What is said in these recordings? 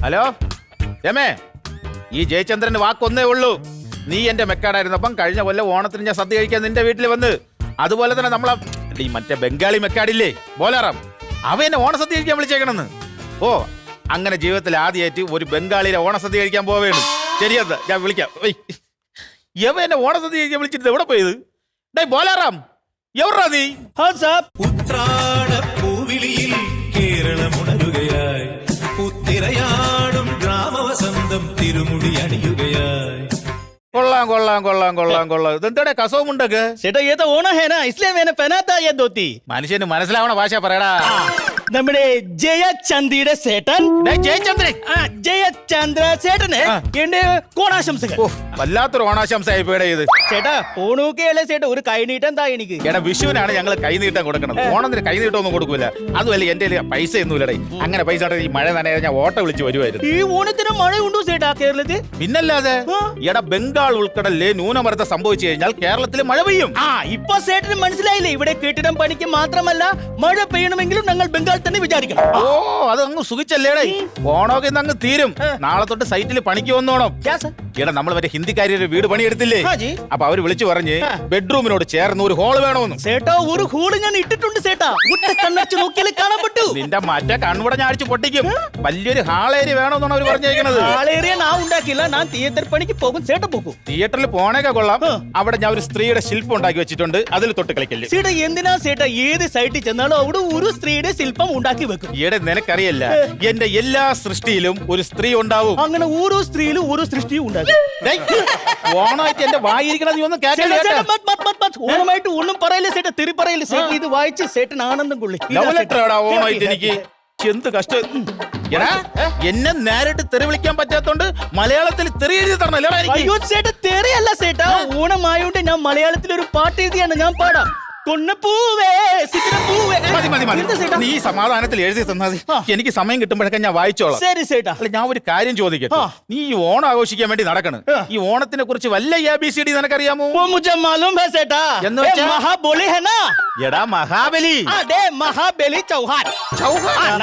Hello രമേ, ഈ ജയചന്ദ്രന്റെ വാക്കൊന്നേ ഉള്ളൂ. നീ എന്റെ മെക്കാടായിരുന്നപ്പം കഴിഞ്ഞ കൊല്ലം ഓണത്തിന് ഞാൻ സദ്യ കഴിക്കാൻ നിന്റെ വീട്ടിൽ വന്ന്. അതുപോലെ തന്നെ നമ്മളെ ഈ മറ്റേ ബംഗാളി മെക്കാടില്ലേ ബോലാറാം, അവ എന്നെ ഓണസദ്യ കഴിക്കാൻ വിളിച്ചേക്കണെന്ന്. ഓ, അങ്ങനെ ജീവിതത്തിൽ ആദ്യമായിട്ട് ഒരു ബംഗാളിയുടെ ഓണസദ്യ കഴിക്കാൻ പോവേണ്. ശരിയെന്ന് ഞാൻ വിളിക്കാം. എവ എന്നെ ഓണസദ്യ കഴിക്കാൻ വിളിച്ചിട്ട് എവിടെ പോയത്? ഡേ ബോലാറാം, എവിടാ നീ? ഉത്രാടപ്പൂവിളിയിൽ കേരളമുണരുകയായി, പുത്തിരയാടും ഗ്രാമവസന്തം തിരുമുടി അണിയുകയായി. കൊള്ളാം കൊള്ളാം കൊള്ളാം കൊള്ളാം കൊള്ളാം. ഇതെന്താടെ കസവുമുണ്ടൊക്കെ? ചേട്ടാ ये तो ओना है ना, इसलिए मैंने पहना था ये धोती. മനുഷ്യന് മനസ്സിലാവണ ഭാഷ പറയടാ. നമ്മുടെ ജയചന്ദ്രയുടെ ചേട്ടൻ ജയചന്ദ്രൻ, ജയചന്ദ്ര ചേട്ടന് എന്റെ ഓണാശംസകൾ. വല്ലാത്തൊരു ഓണാശംസ ആയിപ്പോടെ ഇത്. ചേട്ടാ ഓണമൊക്കെയല്ലേ ചേട്ടാ, ഒരു കൈനീട്ടം താ എനിക്ക്. എടാ, വിഷുവിനാണ് ഞങ്ങൾ കൈനീട്ടം കൊടുക്കണം, ഓണത്തിന് കൈനീട്ടം ഒന്നും കൊടുക്കൂല. അതുമല്ല എന്റെ പൈസ ഒന്നുമില്ലടേ. അങ്ങനെ പൈസ ഈ മഴ നനയാ ഞാൻ ഓട്ടോ വിളിച്ച് വരുമായിരുന്നു. ഈ ഓണത്തിന് മഴ ഉണ്ടോ ചേട്ടാ കേരളത്തിൽ? പിന്നല്ലാതെ. എടാ, ബംഗാൾ ഉൾക്കടലിലെ ന്യൂനമർദ്ദം സംഭവിച്ചു കഴിഞ്ഞാൽ കേരളത്തിൽ മഴ പെയ്യും. ഇപ്പൊ ചേട്ടന് മനസ്സിലായില്ലേ, ഇവിടെ കെട്ടിടം പണിക്ക് മാത്രമല്ല മഴ പെയ്യണമെങ്കിലും ഞങ്ങൾ ബംഗാൾ തന്നെ വിചാരിക്കണം. ഓ, അത് അങ്ങ് സുഖിച്ചല്ലേടേ. ഓണമൊക്കെ ഇന്ന് അങ്ങ് തീരും. നാളെ തൊട്ട് സൈറ്റിൽ പണിക്ക് വന്നോണം. എടാ, നമ്മൾ മറ്റേ ഹിന്ദിക്കാരിയുടെ വീട് പണിയെടുത്തില്ലേ, അപ്പൊ അവര് വിളിച്ചു പറഞ്ഞ് ബെഡ്റൂമിനോട് ചേർന്ന് ഒരു ഹോള് വേണമെന്ന്. ചേട്ടാ, ഒരു ഹോള് ഞാൻ ഇട്ടിട്ടുണ്ട് ചേട്ടാ, കണ്ണടച്ച് നോക്കിയാലേ കാണാൻ പറ്റൂ. നിന്റെ മറ്റേ കണ്ണുകൂടെ ഞാൻ അടിച്ച് പൊട്ടിക്കും. വലിയൊരു ഹാളേരി വേണമെന്നാണ് അവർ പറഞ്ഞേക്കുന്നത്. ഹാളേരിയ ഞാൻ ഉണ്ടാക്കില്ല, ഞാൻ തിയേറ്റർ പണിക്ക് പോകും. ചേട്ടാ പോകും. തിയേറ്ററിൽ പോണേക്കെ കൊള്ളാം. അവിടെ ഞാൻ ഒരു സ്ത്രീയുടെ ശില്പം ഉണ്ടാക്കി വെച്ചിട്ടുണ്ട്, അതിൽ തൊട്ട് കളിക്കല്ലേ. ചേട്ടാ എന്തിനാ ചേട്ടാ ഏത് സൈറ്റിൽ ചെന്നാലും അവിടെ ഒരു സ്ത്രീയുടെ ശില്പം ഉണ്ടാക്കി വെക്കും. ഈടെ നിനക്കറിയല്ല, എന്റെ എല്ലാ സൃഷ്ടിയിലും ഒരു സ്ത്രീ ഉണ്ടാവും. അങ്ങനെ ഓരോ സ്ത്രീയിലും ഓരോ സൃഷ്ടിയും ഉണ്ടാകും. ഓണമായിട്ട് എന്റെ വായിരിക്കണത് നീ ഒന്നും കേട്ടില്ല. ഓണമായിട്ട് ഒന്നും പറയില്ല ചേട്ടാ, തിരി പറയില്ല ചേട്ടാ. ഇത് വായിച്ച് ചേട്ടൻ ആനന്ദം കൊള്ളി. ഓണമായിട്ട് എനിക്ക് എന്ത് കഷ്ടം. എടാ, എന്നെ നേരിട്ട് തെറി വിളിക്കാൻ പറ്റാത്തോണ്ട് മലയാളത്തിൽ തെറി എഴുതി തരണല്ലോ. അയ്യോ ചേട്ടാ, തെറിയല്ല ചേട്ടാ, ഓണമായോണ്ട് ഞാൻ മലയാളത്തിൽ ഒരു പാട്ട് എഴുതിയാണ്, ഞാൻ പാടാം. നീ സമാധാനത്തിൽ എഴുതി തന്നത് എനിക്ക് സമയം കിട്ടുമ്പോഴൊക്കെ ഞാൻ വായിച്ചോളാം. ശരി ചേട്ടാ. അല്ല, ഞാൻ ഒരു കാര്യം ചോദിക്കട്ടെ. നീ ഈ ഓണം ആഘോഷിക്കാൻ വേണ്ടി നടക്കണം. ഈ ഓണത്തിനെ കുറിച്ച് വല്ല ABCD നിനക്കറിയാമോ? എടാ, മഹാബലി. മഹാബലി ചൗഹാൻ.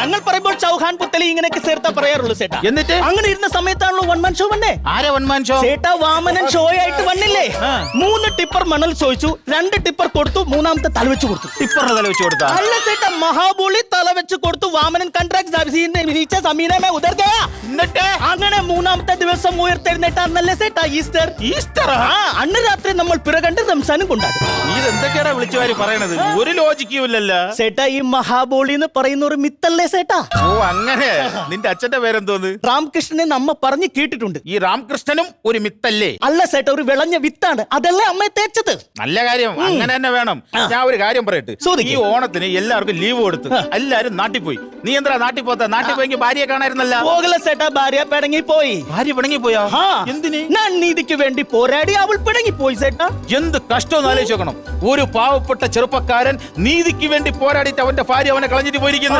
ഞങ്ങൾ പറയുമ്പോൾ ചൗഹാൻ പുത്തലി ഇങ്ങനെയൊക്കെ ചേർത്താ പറയാറുള്ളൂ ചേട്ടാ. എന്നിട്ട് അങ്ങനെ ഇരുന്ന സമയത്താണല്ലോ വൺമാൻ ഷോ വന്നേ. ആരാ വൺമാൻ ഷോ? ചേട്ടാ, വാമനൻ ഷോ ആയിട്ട് വന്നില്ലേ? 3 ടിപ്പർ മണൽ ചോദിച്ചു, 2 ടിപ്പർ കൊടുത്തു, 3ാമത്തെ തല വെച്ച് കൊടുത്തു. ടിപ്പറിന് തല വെച്ച് കൊടുത്താ? അല്ല ചേട്ടാ, മഹാബലി തല വെച്ച് കൊടുത്തു. വാമനൻ കൺട്രാക്ട് എന്നിട്ട് അങ്ങനെ 3ാമത്തെ ദിവസം ഉയർത്തെഴുന്നേറ്റ് അന്നല്ലേ ചേട്ടാ ഈസ്റ്റർ. ഈസ്റ്റർ അന്ന് രാത്രി നമ്മൾ പിറകണ്ട് റംസാനും കൊണ്ടാടും. നീ എന്തൊക്കെയാടാ വിളിച്ചുവാരി പറയണത്? ഒരു ലോജിക്കും ഇല്ലല്ലോ ചേട്ടാ. ഈ മഹാബലി എന്ന് പറയുന്ന ഒരു മിത്തല്ലേ ചേട്ടാ? ഓ, അങ്ങനെ. നിന്റെ അച്ഛന്റെ പേരെന്തോന്ന്? രാമകൃഷ്ണനെ നമ്മ പറഞ്ഞു കേട്ടിട്ടുണ്ട്. ഈ രാമകൃഷ്ണനും ഒരു മിത്തല്ലേ? അല്ല ചേട്ടാ, ഒരു വിളഞ്ഞ വിത്താണ്, അതല്ലേ അമ്മയെ തേച്ചത്. നല്ല കാര്യം, അങ്ങനെ തന്നെ വേണം. ഞാൻ ഒരു കാര്യം പറയട്ടെ. ഈ ഓണത്തിന് എല്ലാവർക്കും ലീവ് കൊടുത്ത് എല്ലാരും നാട്ടിൽ പോയി. നീ എന്താ നാട്ടിൽ പോത്ത? നാട്ടിൽ പോയെങ്കിൽ ഭാര്യയെ കാണായിരുന്നല്ല? പോകല ചേട്ടാ, ഭാര്യ പിണങ്ങി പോയി. ഭാര്യ പിണങ്ങി പോയാ? എന്തിന്? ഞാൻ നീതിക്ക് വേണ്ടി പോരാടി, അവൾ പിണങ്ങി പോയി ചേട്ടാ. എന്ത് കഷ്ടം ആലോചിച്ച് നോക്കണം. ഒരു പാവപ്പെട്ട ചെറുപ്പക്കാരൻ നീതിക്ക് വേണ്ടി പോരാടിയിട്ട് അവന്റെ ഭാര്യ അവനെ കളഞ്ഞിട്ട് പോയിരിക്കുന്നു.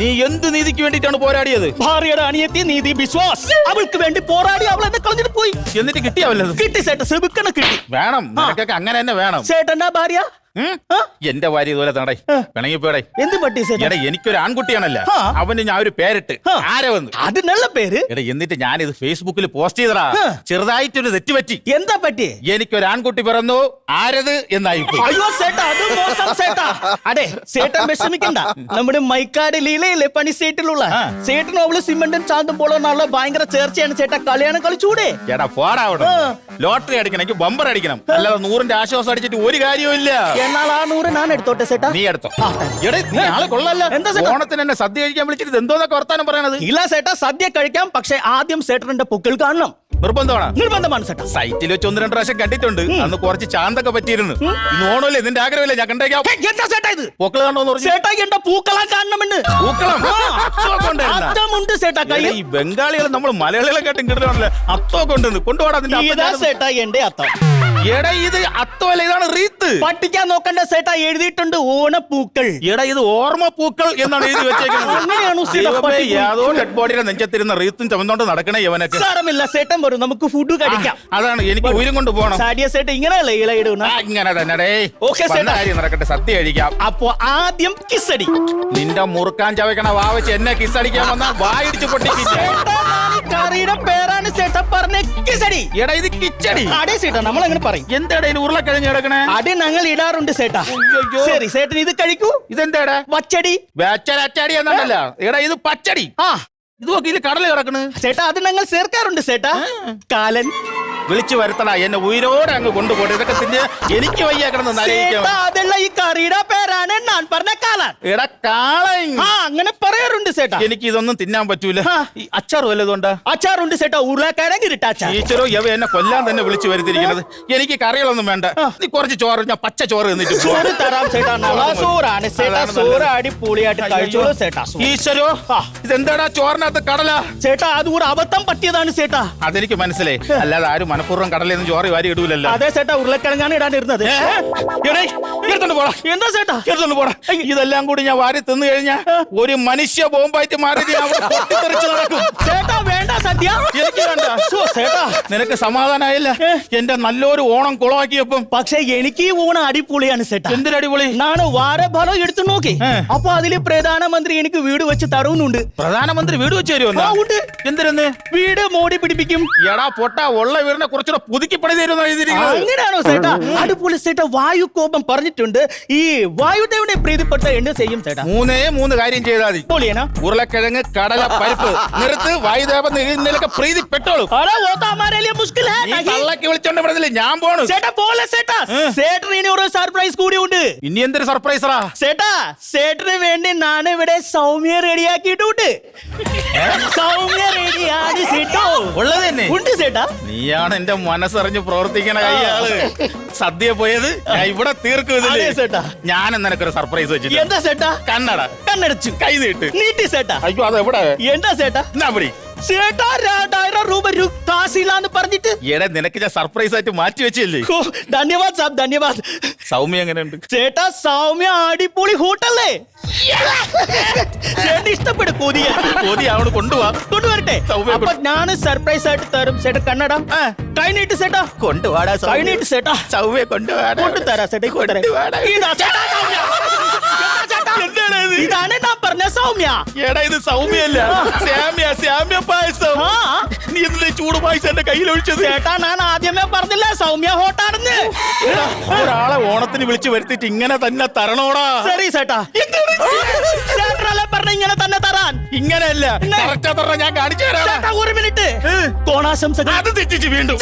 നീ എന്ത് നീതിക്ക് വേണ്ടിയിട്ടാണ് പോരാടിയത്? ഭാര്യയുടെ അനിയത്തി നീതി ബിശ്വാസ്, അവൾക്ക് വേണ്ടി പോരാടി അവൾ എന്നെ കളഞ്ഞിട്ട് പോയി. എന്നിട്ട് കിട്ടിയാവല്ലോ? കിട്ടി ചേട്ടാ, സെബുക്കണ കിട്ടി. വേണം, നിനക്കൊക്കെ അങ്ങനെ തന്നെ വേണം. ചേട്ടന്റെ ഭാര്യ എന്റെ ഭാര്യ ഇതുപോലെ തടേ പിണങ്ങിപ്പോടെ. എന്ത് പറ്റി? എടാ, എനിക്കൊരു ആൺകുട്ടിയാണല്ലോ, അവന് ഞാൻ ഒരു പേരിട്ട് ആരെ വന്നു. അത് നല്ല പേര്. എടാ, എന്നിട്ട് ഞാനിത് ഫേസ്ബുക്കിൽ പോസ്റ്റ് ചെയ്തടാ. ചെറുതായിട്ടൊരു തെറ്റ് പറ്റി. എന്താ പറ്റി? എനിക്കൊരു ആൺകുട്ടി പിറന്നു, ആരത് എന്നായിപ്പോയി. അയ്യോ ചേട്ടാ, അത് മോശം ചേട്ടാ. അതെ ചേട്ടൻ വിഷമിക്കണ്ട. നമ്മുടെ മൈക്കാട് ലീലയിലെ പണി സീറ്റിലുള്ള ചേട്ടനും അവള് സിമന്റും ചാന്തും പോളെന്നുള്ള ഭയങ്കര ചേർച്ചയാണ് ചേട്ടാ. കല്യാണം കളിച്ചൂടെ? ചേട്ടാ, പോടാവണം. ലോട്ടറി അടിക്കണമെങ്കിൽ ബമ്പർ അടിക്കണം, അല്ലാതെ 100ന്റെ ആശ്വാസം അടിച്ചിട്ട് ഒരു കാര്യവും ഇല്ല. എന്നാൽ ആ 100 ഞാൻ എടുത്തോട്ടെ ചേട്ടാ. നീ എടുത്തോ. നീ ആളെ കൊള്ളല്ല. ഓണത്തിന് എന്നെ സദ്യ കഴിക്കാൻ വിളിച്ചിട്ട് എന്തോന്നൊക്കെ വർത്താനം പറയണത്? ഇല്ല ചേട്ടാ, സദ്യ കഴിക്കാം, പക്ഷെ ആദ്യം ചേട്ടന്റെ പൊക്കിൾ കാണണം. നിർബന്ധമാണ് ചേട്ടാ. സൈറ്റിൽ വെച്ച് 1-2 പ്രാവശ്യം കണ്ടിട്ടുണ്ട്. അന്ന് കുറച്ച് ചാന്തൊക്കെ പറ്റിയിരുന്നു. ഇന്ന് ഓണമല്ലേ, നിന്റെ ആഗ്രഹമില്ല ഞാൻ കണ്ടേക്കാം. എന്താ ചേട്ടാ ഇത്? പൂക്കൾ കാണണമെന്ന് പറഞ്ഞു ചേട്ടാ. എന്റെ പൂക്കളാ കാണണമെന്ന്. അത്തമുണ്ട് ചേട്ടാ. ഈ ബംഗാളികൾ നമ്മൾ മലയാളികളെ കാട്ടും കിട്ടണമല്ലോ. അത്തമൊക്കെ ഉണ്ട്, കൊണ്ടുപോടാ ചേട്ടാ എന്റെ അത്തം. എടാ, ഇത് അത്തമല്ല, ഇതാണ് റീത്ത്. പഠിക്കാൻ നോക്കണ്ട ചേട്ടാ, എഴുതിയിട്ടുണ്ട് ഓണപ്പൂക്കൾ. എടാ, ഇത് ഓർമ്മ പൂക്കൾ എന്നാണ് എഴുതി വെച്ചേക്കുന്നത്. യാതോ ഡെഡ് ബോഡിയുടെ നെഞ്ചത്തിരുന്ന റീത്തും ചുമന്നോണ്ട് നടക്കണേ യവനൊക്കെ. സാരമില്ല ചേട്ടൻ വരും, നമുക്ക് ഫുഡ് കഴിക്കാം. അതാണ് എനിക്ക് ഉയരം കൊണ്ട് പോകണം. സാരിയ ചേട്ടൻ ഇങ്ങനെയല്ലേ ഇളയിടുന്ന? ഇങ്ങനെ തന്നെ. കാര്യം നടക്കട്ടെ, സദ്യ കഴിക്കാം. അപ്പൊ ആദ്യം കിസ്സടി. നിന്റെ മുറുക്കാൻ ചവയ്ക്കണ വാവച്ച് എന്നെ കിസ്സടിക്കാൻ വന്നാ വായിടിച്ച് പൊട്ടിക്കില്ല. കറിയുടെ പേരാണ് ചേട്ടാ പറഞ്ഞ കിച്ചടി. എടാ ഇത് കിച്ചടി. അടേ ചേട്ടാ നമ്മൾ അങ്ങനെ പറയും. എന്താടാ ഇതിന് ഉരുളക്കിഴങ്ങ് കിടക്കണേ? അടി ഞങ്ങൾ ഇടാറുണ്ട് ചേട്ടാ. അയ്യോ. ശരി ചേട്ടൻ ഇത് കഴിക്കൂ. ഇതെന്താടാ? വച്ചടി. അച്ചടി എന്നല്ല. എടാ ഇത് പച്ചടി. ആ ഇത് നോക്കി ഇതിൽ കടല കിടക്കണ്. ചേട്ടാ അത് ഞങ്ങൾ ചേർക്കാറുണ്ട് ചേട്ടാ. കാലൻ. വിളിച്ചു വരുത്തണ എന്നെ ഉയരോടെ അങ്ങ് കൊണ്ടുപോട്ടെ. ഇതൊക്കെ തിന്ന് എനിക്ക് വയ്യ കിടന്ന് നരയിക്കാൻ. ചേട്ടാ അതല്ല ഈ കറിയുടെ പേരാണ് ഞാൻ പറഞ്ഞ കാലൻ. എടാ കാളൻ. ആ അങ്ങനെ പറയാറുണ്ട് ചേട്ടാ. എനിക്ക് ഇതൊന്നും തിന്നാൻ പറ്റൂല. ആ. ഈ അച്ചാർ വല്ലതുകൊണ്ടാ? അച്ചാറുണ്ട് ചേട്ടാ. ഉരുളക്കിഴങ്ങ് ഇട്ടാച്ചാ. ടീച്ചറോ യവ എന്നെ കൊല്ലാൻ തന്നെ വിളിച്ചു വരുത്തിരിക്കുന്നത്. എനിക്ക് കറികളൊന്നും വേണ്ട. നീ കുറച്ച് ചോറ്, ഞാൻ പച്ച ചോറ് തിന്നിട്ട് പോ. ചോറ് തരാം ചേട്ടാ. നല്ല ചോറാണ് ചേട്ടാ. അതാണ് ചോറ് നല്ലത്. അടിപൊളിയായിട്ട് കഴിച്ചോളൂ ചേട്ടാ. ഈശ്വരോ, ഇതെന്താടാ ചോറിനകത്ത് കടല? ചേട്ടാ അത് ഒരു അബദ്ധം പറ്റിയതാണ് ചേട്ടാ. അതെനിക്ക് മനസ്സിലായി. അല്ലാതെ ആരും മനഃപൂർവ്വം കടലൊന്നും ചോറ് വാരി ഇടൂലല്ലോ. അതെ ചേട്ടാ ഉരുളക്കിഴങ്ങാണ് ഇടാനിരുന്നത്. എടുത്തോണ്ട് പോടാ. എന്താ ചേട്ടാ? എടുത്തോണ്ട് പോടാ. ഇതെല്ലാം കൂടി ഞാൻ വാരി തിന്നു കഴിഞ്ഞാ ഒരു മനുഷ്യ ബോംബായിട്ട് മാറി ഞാൻ അവിടെ പൊട്ടിത്തെറിച്ച് നടക്കും. ചേട്ടാ വേണ്ട സദ്യ. എനിക്ക് വേണ്ട. ചേട്ടാ നിനക്ക് സമാധാനായില്ല? എന്റെ നല്ലൊരു ഓണം കുളമാക്കിയപ്പം. പക്ഷെ എനിക്ക് ഈ ഊണ് അടിപൊളിയാണ് ചേട്ടാ. എന്തൊരടിപൊളി. ഞാൻ വാരഫലം എടുത്തു നോക്കി. അപ്പൊ അതില് പ്രധാനമന്ത്രി എനിക്ക് വീട് വെച്ച് തരുന്നുണ്ട്. പ്രധാനമന്ത്രി വീട് വെച്ച് തരുമോ? ആ, ഉണ്ട്. എന്തിനെന്ന്? വീട് മോടി പിടിപ്പിക്കും. എടാ പൊട്ട, ഉള്ള വീടിനെ കുറച്ചുകൂടെ പുതുക്കി പണി തരുമെന്ന് എഴുതിയിരിക്കുന്നത്. അങ്ങനെയാണോ ചേട്ടാ? അടിപൊളി ചേട്ടാ. വായു കോപം പറഞ്ഞിട്ടുണ്ട്. ഈ വായുദേവനെ പ്രീതിപ്പെട്ട എന്ത് ചെയ്യും ചേട്ടാ? മൂന്ന് കാര്യം ചെയ്താൽ മതി. പൊളിയനാ? ഉരുളക്കിഴങ്ങ്, കടല, പരിപ്പ് നിർത്ത്. വായുദേവൻ നിലക്ക് പ്രീതിപ്പെട്ടോളൂ. अरे वो तो हमारे लिए मुश्किल है നീ नहीं। കള്ളക്ക് വിളിച്ചോണ്ട് പറഞ്ഞില്ലേ ഞാൻ പോണു. ചേട്ടാ പോലെ ചേട്ടാ. സേട്ടന് ഒരു സർപ്രൈസ് കൂടി ഉണ്ട്. ഇനി എന്തൊരു സർപ്രൈസറാ? ചേട്ടാ സേട്ടന് വേണ്ടി ഞാൻ ഇവിടെ സൗമ്യ റെഡിയാക്കിയിട്ടുണ്ട്. സൗമ്യ റെഡിയാണ് ചേട്ടോ. ഉള്ളത് തന്നെ ഉണ്ട് ചേട്ടാ. നീയാണ് എന്റെ മനസ്സറിഞ്ഞ് പ്രവർത്തിക്കണ കൈയാള്. സദ്യ പോയത് ഞാൻ ഇവിടെ തീർക്കും ഇതില്. അതെ ചേട്ടാ. ഞാനും നിനക്കൊരു സർപ്രൈസ് വെച്ചിട്ട്. എന്താ ചേട്ടാ? കണ്ണട കണ്ണടച്ചു. കൈ നീട്ട്. നീട്ടി ചേട്ടാ. അയ്യോ അത് എവിടെ? എന്താ ചേട്ടാ? എന്നാ പിടി. ചേട്ടാ 2000 രൂപ താസിലാന്ന് പറഞ്ഞിട്ട്. എടാ നിനക്ക് ഞാൻ സർപ്രൈസ് ആയിട്ട് മാറ്റി വെച്ചില്ലേ? ഓ, ധന്യവാദ് സാബ് ധന്യവാദ്. സൗമ്യ എങ്ങനെയുണ്ട്? ചേട്ടാ സൗമ്യ അടിപൊളി ഹോട്ടലേ. ചേട്ടന് ഇഷ്ടപ്പെടും. കോതി അവള് കൊണ്ടുപോവാ. കൊണ്ടുവരട്ടെ. സൗമ്യ അപ്പൊ ഞാൻ സർപ്രൈസ് ആയിട്ട് തരും ചേട്ടാ. കണ്ണട കൈ നീട്ട് ചേട്ടാ. കൊണ്ടുപോടാ. കൈ നീട്ട് ചേട്ടാ. സൗമ്യ കൊണ്ടുപോടാ. കൊണ്ടുതരാ ചേട്ടാ. കൊണ്ടുപോടാ. ഇതാ ചേട്ടാ സൗമ്യ. എന്താണ് ഇത്? ഇതാണ് ഞാൻ പറഞ്ഞ സൗമ്യ. എടാ ഇത് സൗമ്യല്ല, ശ്യാമ്യ പായസം. ആ നീ എന്തിനാ ചൂട് പായസം എന്റെ കയ്യിൽ ഒഴിച്ചത്? ചേട്ടാ ഞാൻ ആദ്യമേ പറഞ്ഞില്ല സൗമ്യ ഹോട്ടാണെന്ന്. എടാ, ഒരാളെ ഓണത്തിന് വിളിച്ചു വരുത്തിട്ട് ഇങ്ങനെ തന്നെ തരണോടാ. ശരി ചേട്ടാ. ചേട്ടനല്ലേ പറഞ്ഞ ഇങ്ങനെ തന്നെ തരാൻ. ഇങ്ങനെയല്ല, കറക്റ്റാ തരണ. ഞാൻ കാണിച്ചു തരാം. ചേട്ടാ ഒരു മിനിറ്റ്. ഓണാശംസകൾ. അത് തെറ്റിച്ച് വീണ്ടും.